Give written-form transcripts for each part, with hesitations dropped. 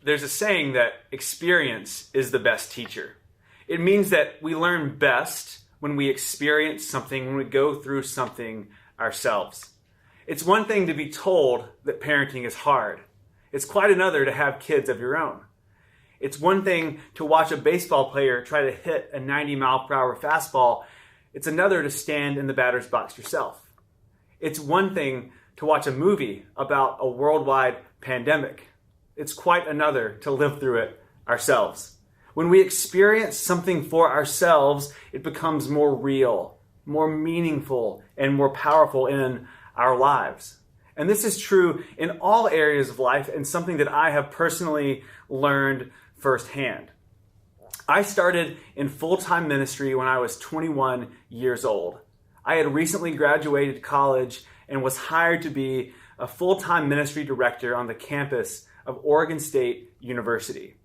There's a saying that experience is the best teacher. It means that we learn best when we experience something, when we go through something ourselves. It's one thing to be told that parenting is hard. It's quite another to have kids of your own. It's one thing to watch a baseball player try to hit a 90-mile-per-hour fastball. It's another to stand in the batter's box yourself. It's one thing to watch a movie about a worldwide pandemic. It's quite another to live through it ourselves. When we experience something for ourselves, it becomes more real, more meaningful, and more powerful in our lives. And this is true in all areas of life, and something that I have personally learned firsthand. I started in full-time ministry when I was 21 years old. I had recently graduated college and was hired to be a full-time ministry director on the campus of Oregon State University.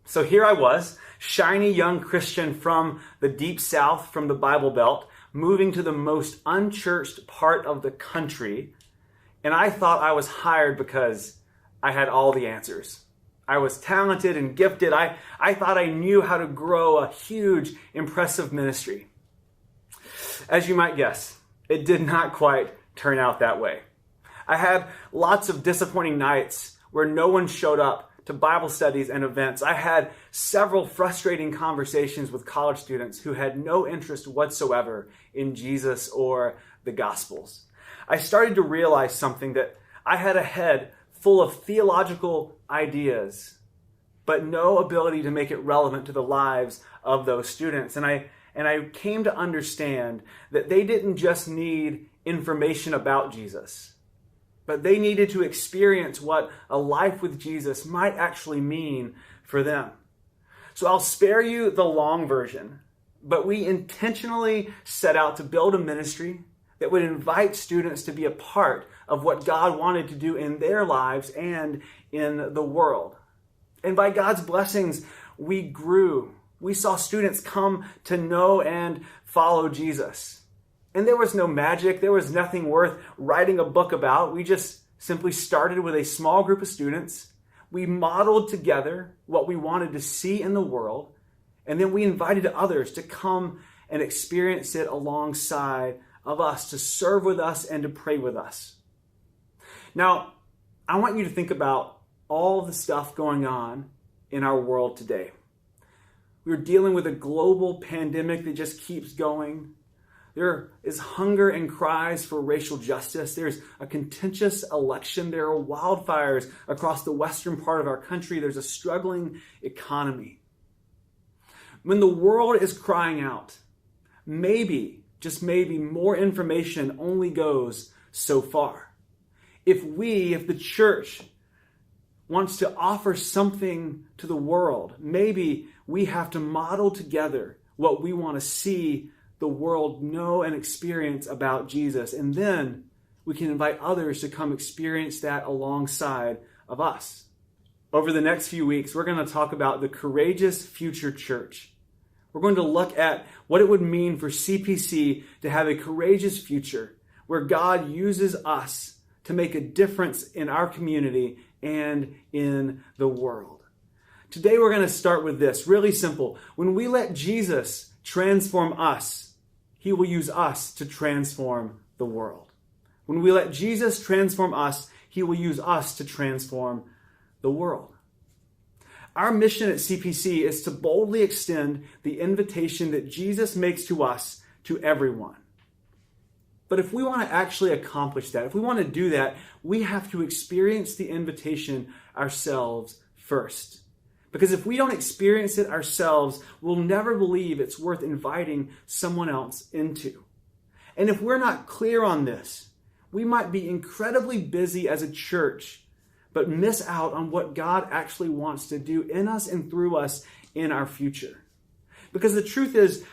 So here I was, shiny young Christian from the deep south, from the Bible Belt, moving to the most unchurched part of the country, and I thought I was hired because I had all the answers. I was talented and gifted. I thought I knew how to grow a huge, impressive ministry. As you might guess, it did not quite turn out that way. I had lots of disappointing nights where no one showed up to Bible studies and events. I had several frustrating conversations with college students who had no interest whatsoever in Jesus or the Gospels. I started to realize something, that I had a head full of theological ideas, but no ability to make it relevant to the lives of those students. And I came to understand that they didn't just need information about Jesus, but they needed to experience what a life with Jesus might actually mean for them. So I'll spare you the long version, but we intentionally set out to build a ministry that would invite students to be a part of what God wanted to do in their lives and in the world. And by God's blessings, we grew. We saw students come to know and follow Jesus. And there was no magic. There was nothing worth writing a book about. We just simply started with a small group of students. We modeled together what we wanted to see in the world. And then we invited others to come and experience it alongside of us, to serve with us and to pray with us. Now, I want you to think about all the stuff going on in our world today. We're dealing with a global pandemic that just keeps going. There is hunger and cries for racial justice. There's a contentious election. There are wildfires across the western part of our country. There's a struggling economy. When the world is crying out, maybe, just maybe, more information only goes so far. If the church wants to offer something to the world, maybe we have to model together what we want to see the world know and experience about Jesus. And then we can invite others to come experience that alongside of us. Over the next few weeks, we're going to talk about the courageous future church. We're going to look at what it would mean for CPC to have a courageous future where God uses us to make a difference in our community and in the world. Today we're going to start with this, really simple. When we let Jesus transform us, He will use us to transform the world. When we let Jesus transform us, He will use us to transform the world. Our mission at CPC is to boldly extend the invitation that Jesus makes to us to everyone. But if we want to actually accomplish that, if we want to do that, we have to experience the invitation ourselves first. Because if we don't experience it ourselves, we'll never believe it's worth inviting someone else into. And if we're not clear on this, we might be incredibly busy as a church, but miss out on what God actually wants to do in us and through us in our future. Because the truth is,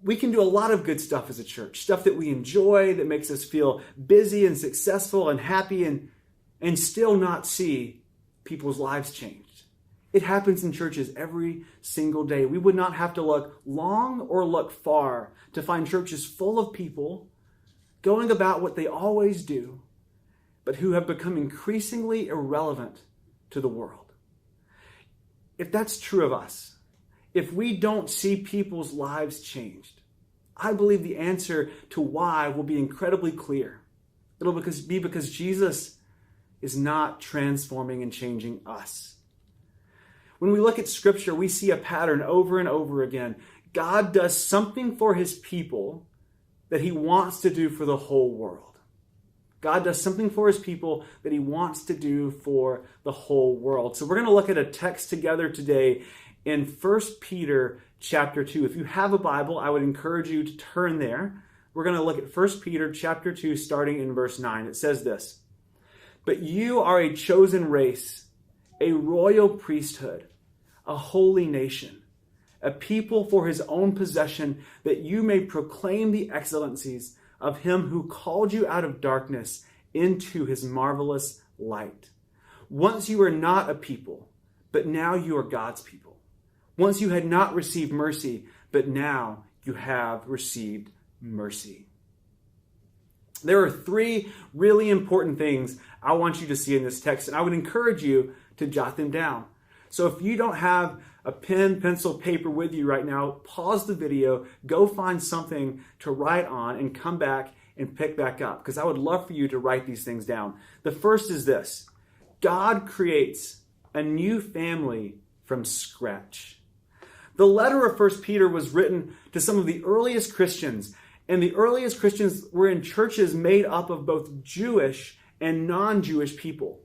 we can do a lot of good stuff as a church, stuff that we enjoy, that makes us feel busy and successful and happy, and still not see people's lives changed. It happens in churches every single day. We would not have to look long or look far to find churches full of people going about what they always do, but who have become increasingly irrelevant to the world. if that's true of us, if we don't see people's lives changed, I believe the answer to why will be incredibly clear. It'll be because Jesus is not transforming and changing us. When we look at Scripture, we see a pattern over and over again. God does something for his people that he wants to do for the whole world. God does something for his people that he wants to do for the whole world. So we're going to look at a text together today in 1 Peter chapter 2. If you have a Bible, I would encourage you to turn there. We're going to look at 1 Peter chapter 2, starting in verse 9. It says this, "But you are a chosen race, a royal priesthood, a holy nation, a people for his own possession, that you may proclaim the excellencies of him who called you out of darkness into his marvelous light. Once you were not a people, but now you are God's people. Once you had not received mercy, but now you have received mercy." There are three really important things I want you to see in this text, and I would encourage you to jot them down. So if you don't have a pen, pencil, paper with you right now, pause the video, go find something to write on, and come back and pick back up, because I would love for you to write these things down. The first is this: God creates a new family from scratch. The letter of 1 Peter was written to some of the earliest Christians, and the earliest Christians were in churches made up of both Jewish and non-Jewish people.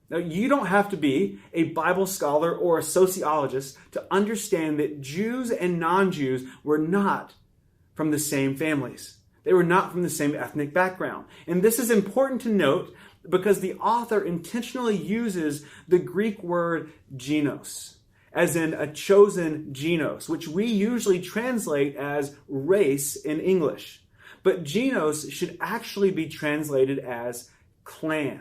Now, you don't have to be a Bible scholar or a sociologist to understand that Jews and non-Jews were not from the same families. They were not from the same ethnic background. And this is important to note because the author intentionally uses the Greek word genos, as in a chosen genos, which we usually translate as race in English. But genos should actually be translated as clan.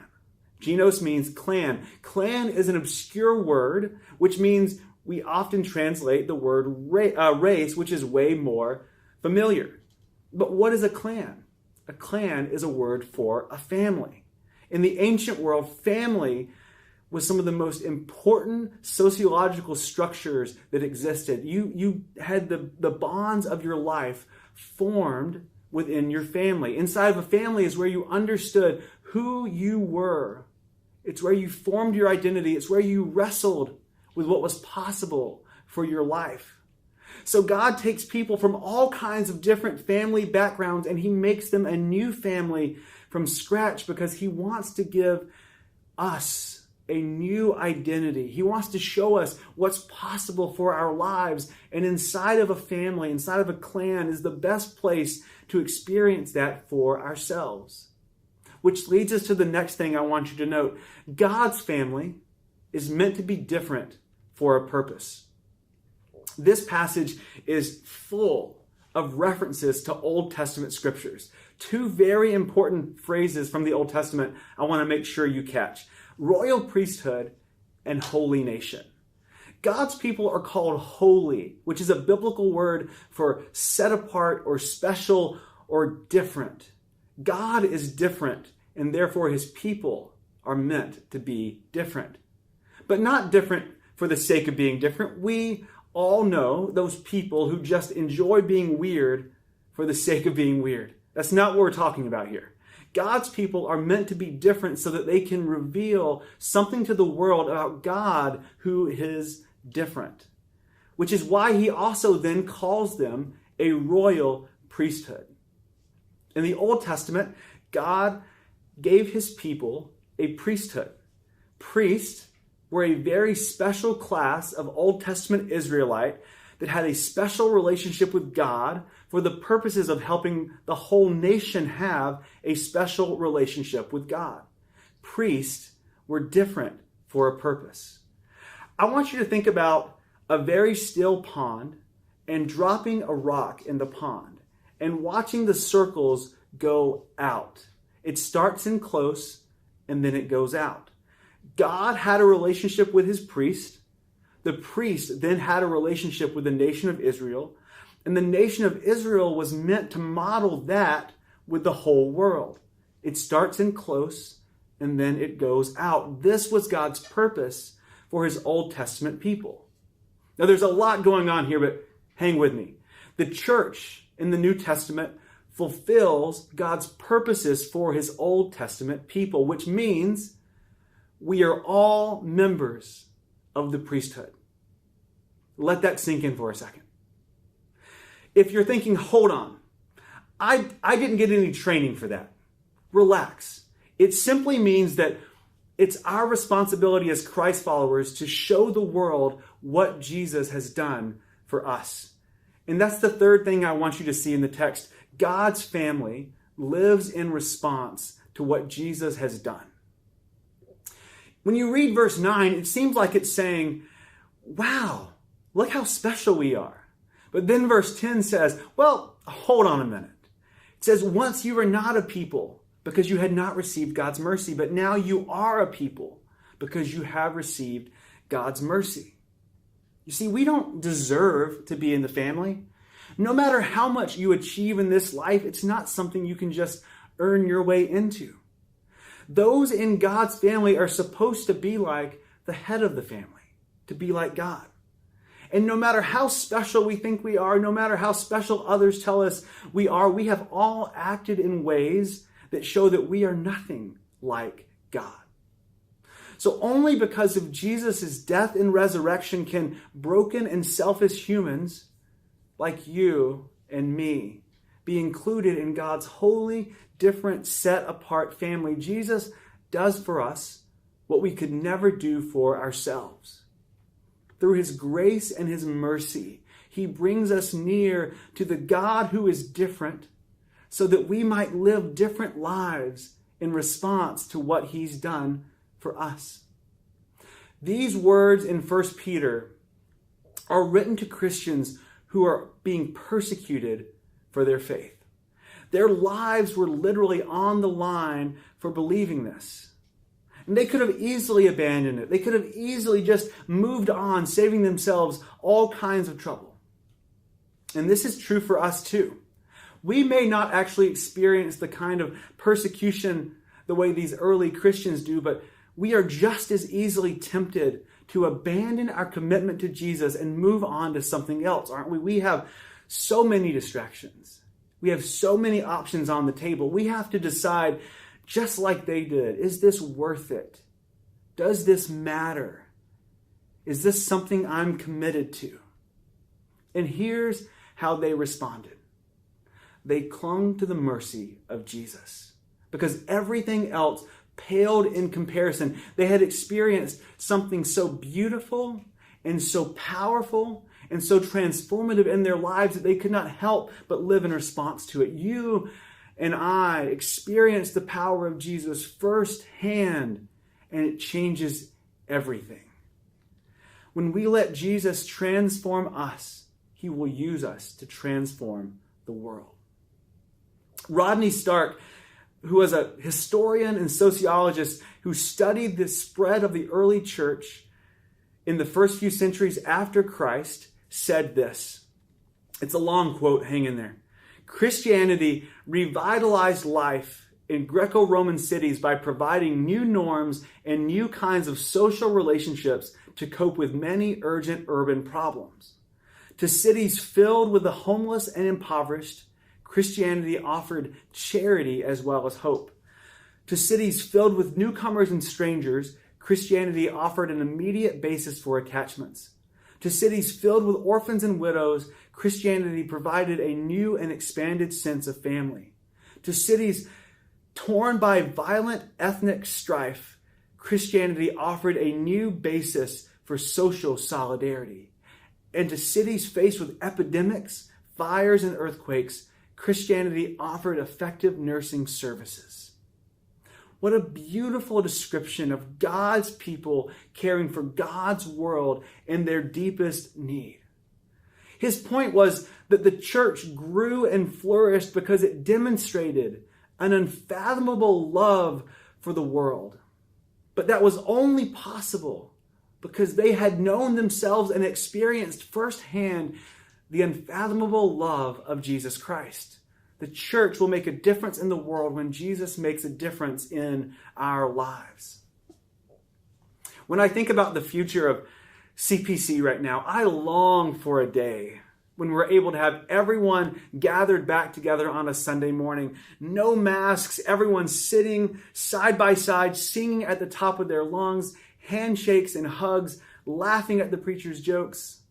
Genos means clan. Clan is an obscure word, which means we often translate the word race, which is way more familiar. But what is a clan? A clan is a word for a family. In the ancient world, family was some of the most important sociological structures that existed. You had the bonds of your life formed within your family. Inside of a family is where you understood who you were. It's where you formed your identity. It's where you wrestled with what was possible for your life. So God takes people from all kinds of different family backgrounds and he makes them a new family from scratch because he wants to give us a new identity. He wants to show us what's possible for our lives. And inside of a family, inside of a clan, is the best place to experience that for ourselves. Which leads us to the next thing I want you to note. God's family is meant to be different for a purpose. This passage is full of references to Old Testament scriptures. Two very important phrases from the Old Testament I want to make sure you catch: royal priesthood and holy nation. God's people are called holy, which is a biblical word for set apart or special or different. God is different, and therefore his people are meant to be different. But not different for the sake of being different. We all know those people who just enjoy being weird for the sake of being weird. That's not what we're talking about here. God's people are meant to be different so that they can reveal something to the world about God who is different, which is why he also then calls them a royal priesthood. In the Old Testament, God gave his people a priesthood. Priests were a very special class of Old Testament Israelite that had a special relationship with God for the purposes of helping the whole nation have a special relationship with God. Priests were different for a purpose. I want you to think about a very still pond and dropping a rock in the pond and watching the circles go out. It starts in close and then it goes out. God had a relationship with his priest. The priest then had a relationship with the nation of Israel. And the nation of Israel was meant to model that with the whole world. It starts in close and then it goes out. This was God's purpose for his Old Testament people. Now, there's a lot going on here, but hang with me. The church in the New Testament fulfills God's purposes for his Old Testament people, which means we are all members of the priesthood. Let that sink in for a second. If you're thinking, hold on, I didn't get any training for that. Relax. It simply means that it's our responsibility as Christ followers to show the world what Jesus has done for us. And that's the third thing I want you to see in the text. God's family lives in response to what Jesus has done. When you read verse 9, it seems like it's saying, wow, look how special we are. But then verse 10 says, well, hold on a minute. It says, once you were not a people because you had not received God's mercy, but now you are a people because you have received God's mercy. You see, we don't deserve to be in the family. No matter how much you achieve in this life, it's not something you can just earn your way into. Those in God's family are supposed to be like the head of the family, to be like God. And no matter how special we think we are, no matter how special others tell us we are, we have all acted in ways that show that we are nothing like God. So only because of Jesus' death and resurrection can broken and selfish humans like you and me be included in God's holy, different, set-apart family. Jesus does for us what we could never do for ourselves. Through his grace and his mercy, he brings us near to the God who is different so that we might live different lives in response to what he's done for us. These words in 1 Peter are written to Christians who are being persecuted for their faith. Their lives were literally on the line for believing this. And they could have easily abandoned it. They could have easily just moved on, saving themselves all kinds of trouble. And this is true for us too. We may not actually experience the kind of persecution the way these early Christians do, but we are just as easily tempted to abandon our commitment to Jesus and move on to something else, aren't we? We have so many distractions. We have so many options on the table. We have to decide, just like they did, is this worth it? Does this matter? Is this something I'm committed to? And here's how they responded. They clung to the mercy of Jesus because everything else paled in comparison. They had experienced something so beautiful and so powerful and so transformative in their lives that they could not help but live in response to it. You and I experienced the power of Jesus firsthand, and it changes everything. When we let Jesus transform us, he will use us to transform the world. Rodney Stark, who was a historian and sociologist who studied the spread of the early church in the first few centuries after Christ, said this. It's a long quote, hang in there. Christianity revitalized life in Greco-Roman cities by providing new norms and new kinds of social relationships to cope with many urgent urban problems. To cities filled with the homeless and impoverished, Christianity offered charity as well as hope. To cities filled with newcomers and strangers, Christianity offered an immediate basis for attachments. To cities filled with orphans and widows, Christianity provided a new and expanded sense of family. To cities torn by violent ethnic strife, Christianity offered a new basis for social solidarity. And to cities faced with epidemics, fires, and earthquakes, Christianity offered effective nursing services. What a beautiful description of God's people caring for God's world in their deepest need. His point was that the church grew and flourished because it demonstrated an unfathomable love for the world. But that was only possible because they had known themselves and experienced firsthand the unfathomable love of Jesus Christ. The church will make a difference in the world when Jesus makes a difference in our lives. When I think about the future of CPC right now, I long for a day when we're able to have everyone gathered back together on a Sunday morning. No masks, everyone sitting side by side, singing at the top of their lungs, handshakes and hugs, laughing at the preacher's jokes.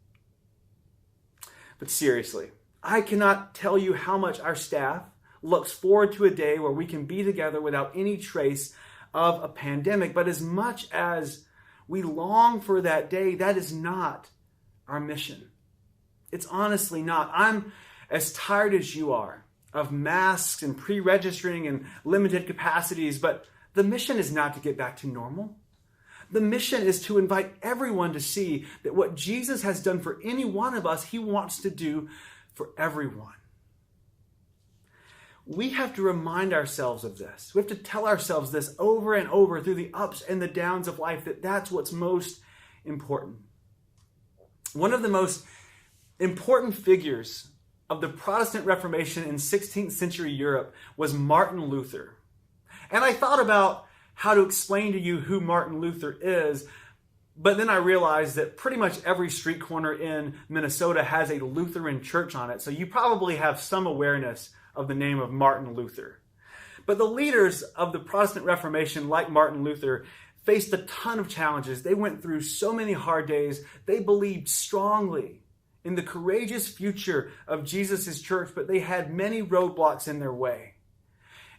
But seriously, I cannot tell you how much our staff looks forward to a day where we can be together without any trace of a pandemic. But as much as we long for that day, that is not our mission. It's honestly not. I'm as tired as you are of masks and pre-registering and limited capacities, but the mission is not to get back to normal. The mission is to invite everyone to see that what Jesus has done for any one of us, he wants to do for everyone. We have to remind ourselves of this. We have to tell ourselves this over and over through the ups and the downs of life, that that's what's most important. One of the most important figures of the Protestant Reformation in 16th century Europe was Martin Luther. And I thought about how to explain to you who Martin Luther is, but then I realized that pretty much every street corner in Minnesota has a Lutheran church on it, so you probably have some awareness of the name of Martin Luther. But the leaders of the Protestant Reformation, like Martin Luther, faced a ton of challenges. They went through so many hard days. They believed strongly in the courageous future of Jesus' church, but they had many roadblocks in their way.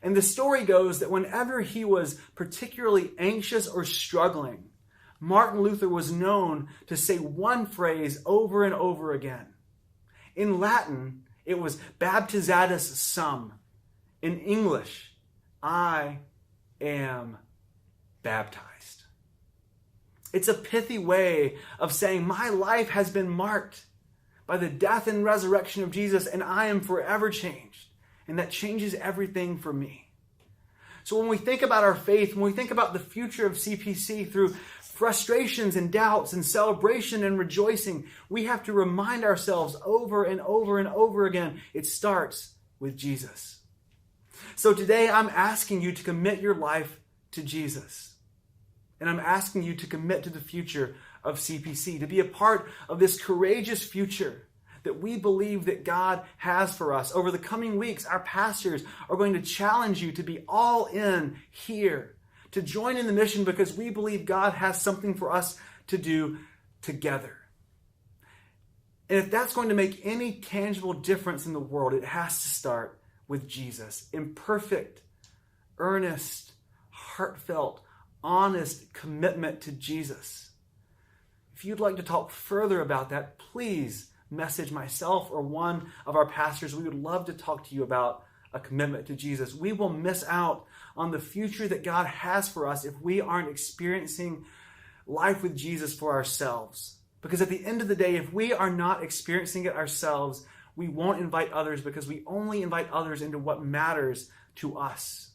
And the story goes that whenever he was particularly anxious or struggling, Martin Luther was known to say one phrase over and over again. In Latin, it was baptizatus sum. In English, I am baptized. It's a pithy way of saying my life has been marked by the death and resurrection of Jesus, and I am forever changed. And that changes everything for me. So when we think about our faith, when we think about the future of CPC through frustrations and doubts and celebration and rejoicing, we have to remind ourselves over and over and over again, it starts with Jesus. So today I'm asking you to commit your life to Jesus. And I'm asking you to commit to the future of CPC, to be a part of this courageous future that we believe that God has for us. Over the coming weeks, our pastors are going to challenge you to be all in here, to join in the mission, because we believe God has something for us to do together. And if that's going to make any tangible difference in the world, it has to start with Jesus. Imperfect, earnest, heartfelt, honest commitment to Jesus. If you'd like to talk further about that, please message myself or one of our pastors. We would love to talk to you about a commitment to Jesus. We will miss out on the future that God has for us if we aren't experiencing life with Jesus for ourselves. Because at the end of the day, if we are not experiencing it ourselves, we won't invite others, because we only invite others into what matters to us.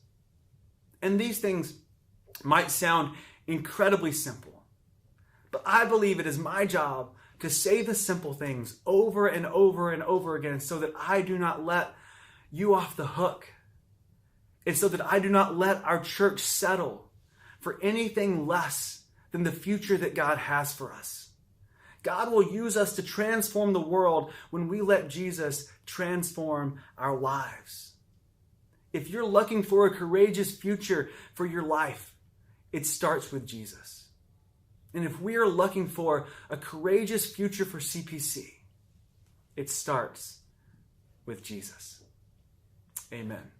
And these things might sound incredibly simple, but I believe it is my job to say the simple things over and over and over again so that I do not let you off the hook. And so that I do not let our church settle for anything less than the future that God has for us. God will use us to transform the world when we let Jesus transform our lives. If you're looking for a courageous future for your life, it starts with Jesus. And if we are looking for a courageous future for CPC, it starts with Jesus. Amen.